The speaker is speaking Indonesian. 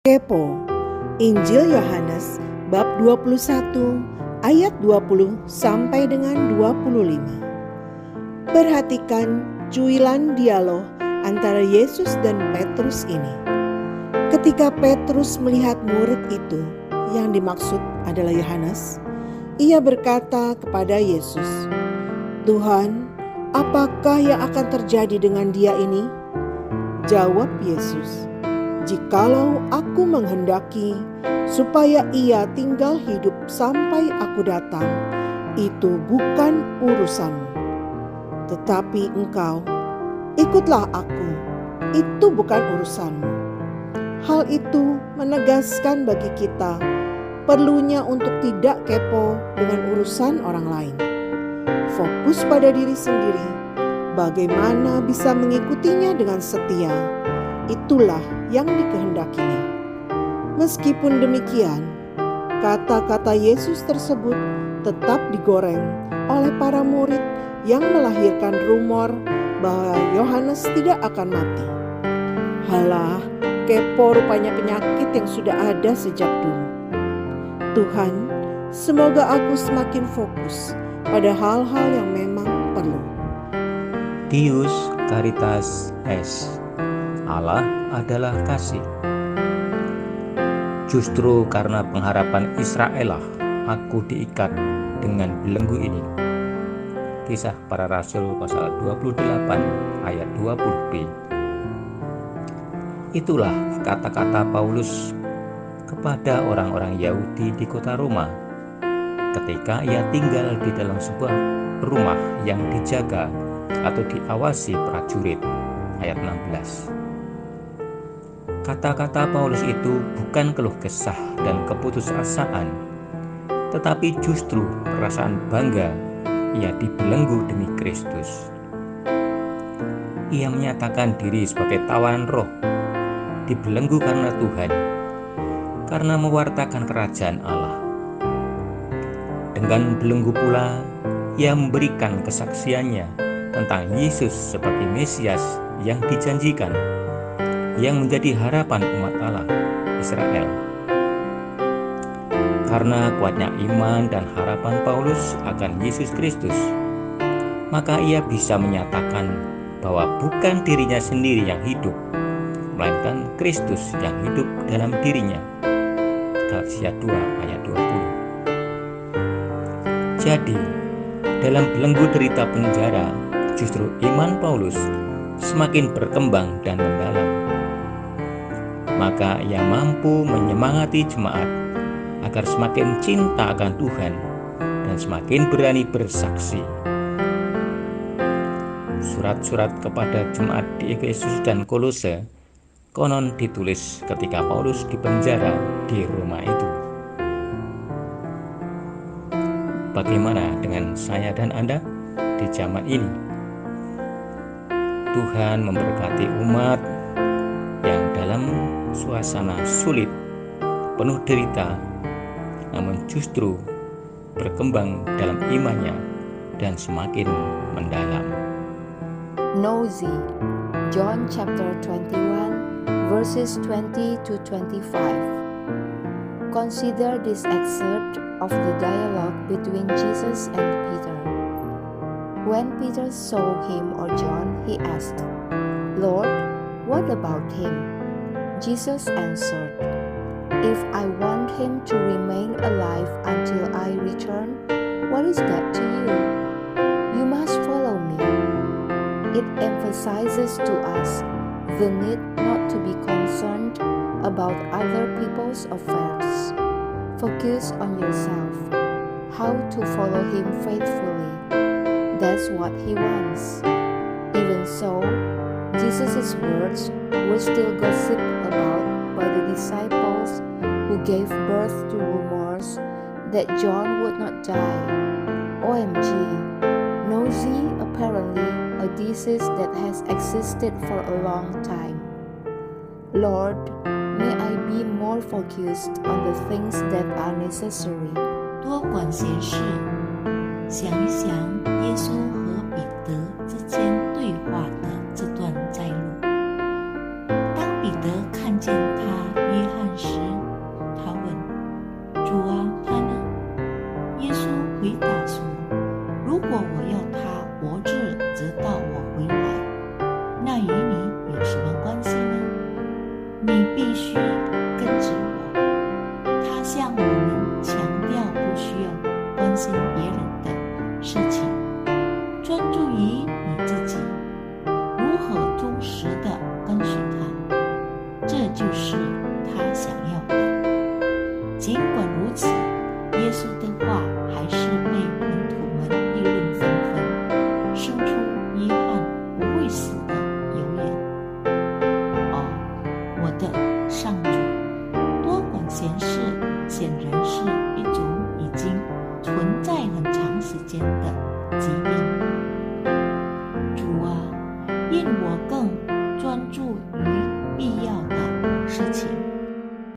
Kepo. Injil Yohanes bab 21 ayat 20 sampai dengan 25. Perhatikan cuilan dialog antara Yesus dan Petrus ini. Ketika Petrus melihat murid itu, yang dimaksud adalah Yohanes, ia berkata kepada Yesus, "Tuhan, apakah yang akan terjadi dengan dia ini?" Jawab Yesus, "Jikalau aku menghendaki supaya ia tinggal hidup sampai aku datang, itu bukan urusanmu. Tetapi engkau, ikutlah aku, itu bukan urusanmu." Hal itu menegaskan bagi kita perlunya untuk tidak kepo dengan urusan orang lain. Fokus pada diri sendiri, bagaimana bisa mengikutinya dengan setia. Itulah yang dikehendakinya. Meskipun demikian, kata-kata Yesus tersebut tetap digoreng oleh para murid yang melahirkan rumor bahwa Yohanes tidak akan mati. Halah, kepo rupanya penyakit yang sudah ada sejak dulu. Tuhan, semoga aku semakin fokus pada hal-hal yang memang perlu. Deus Caritas Est. Allah adalah kasih. Justru karena pengharapan Israel lah aku diikat dengan belenggu ini. Kisah Para Rasul pasal 28 ayat 20b. Itulah kata-kata Paulus kepada orang-orang Yahudi di kota Roma ketika ia tinggal di dalam sebuah rumah yang dijaga atau diawasi prajurit. Ayat 16. Kata-kata Paulus itu bukan keluh kesah dan keputusasaan, tetapi justru perasaan bangga ia dibelenggu demi Kristus. Ia menyatakan diri sebagai tawanan roh, dibelenggu karena Tuhan, karena mewartakan kerajaan Allah. Dengan belenggu pula, ia memberikan kesaksiannya tentang Yesus sebagai Mesias yang dijanjikan, yang menjadi harapan umat Allah, Israel. Karena kuatnya iman dan harapan Paulus akan Yesus Kristus, maka ia bisa menyatakan bahwa bukan dirinya sendiri yang hidup, melainkan Kristus yang hidup dalam dirinya. Galatia 2 ayat 20. Jadi, dalam belenggu derita penjara, justru iman Paulus semakin berkembang dan mendalam. Maka ia mampu menyemangati jemaat agar semakin cinta akan Tuhan dan semakin berani bersaksi. Surat-surat kepada jemaat di Efesus dan Kolose konon ditulis ketika Paulus dipenjara di Roma itu. Bagaimana dengan saya dan Anda di zaman ini? Tuhan memberkati umat yang dalam suasana sulit, penuh derita, namun justru berkembang dalam imannya dan semakin mendalam. Nosy, John chapter 21 verses 20 to 25. Consider this excerpt of the dialogue between Jesus and Peter. When Peter saw him or John, he asked, "Lord, what about him?" Jesus answered, "If I want him to remain alive until I return, what is that to you? You must follow me." It emphasizes to us the need not to be concerned about other people's affairs. Focus on yourself, how to follow him faithfully. That's what he wants. Even so, Jesus' words were still gossiped about by the disciples who gave birth to rumors that John would not die. OMG, Nosy apparently a disease that has existed for a long time. Lord, may I be more focused on the things that are necessary. 多管闲事，想一想耶稣和彼得之间